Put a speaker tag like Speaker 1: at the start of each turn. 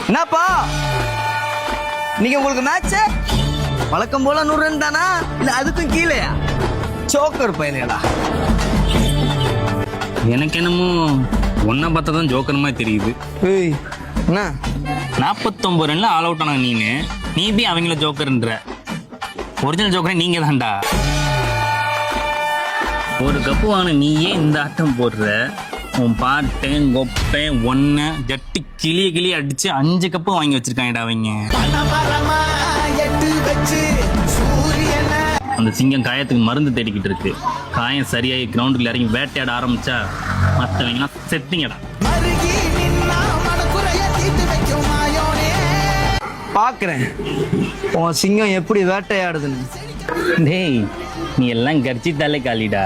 Speaker 1: என்னப்பா நீங்க உங்களுக்கு மேட்ச் வழக்கம் போல 100 ரன் தானா இல்ல அதுக்கும் கீழேயா? சோக்கர் பையனேடா.
Speaker 2: எனக்கு என்னமோ ஒன்றை பார்த்தா தான் ஜோக்கர் மாதிரி தெரியுது.
Speaker 1: ஏய் என்ன
Speaker 2: 49 ரன்ல ஆல் அவுட் ஆனாங்க நீ போய் அவங்கள ஜோக்கர்ன்ற. ஒரிஜினல் ஜோக்கரே நீங்க தான்டா. ஒரு கப்பு வாங்க நீயே இந்த ஆட்டம் போடுற. உன் பாட்டேன் கொப்பேன் ஒன்ன ஜட்டி கிளி அடிச்சு 5 கப்பு வாங்கி வச்சிருக்காங்கடா அவங்க. அந்த சிங்கம் காயத்துக்கு மருந்து தேடிக்கிட்டு இருக்கு. காயம் சரியாகி கிரவுண்டுக்குள்ள இறங்கி வேட்டையாட ஆரம்பிச்சா மற்றவங்கலாம் செத்திங்கடா.
Speaker 1: பாக்குறேன் உன் சிங்கம் எப்படி வேட்டையாடுதுன்னு.
Speaker 2: டேய் நீ எல்லாம் கர்ச்சித்தாலே காலிடா.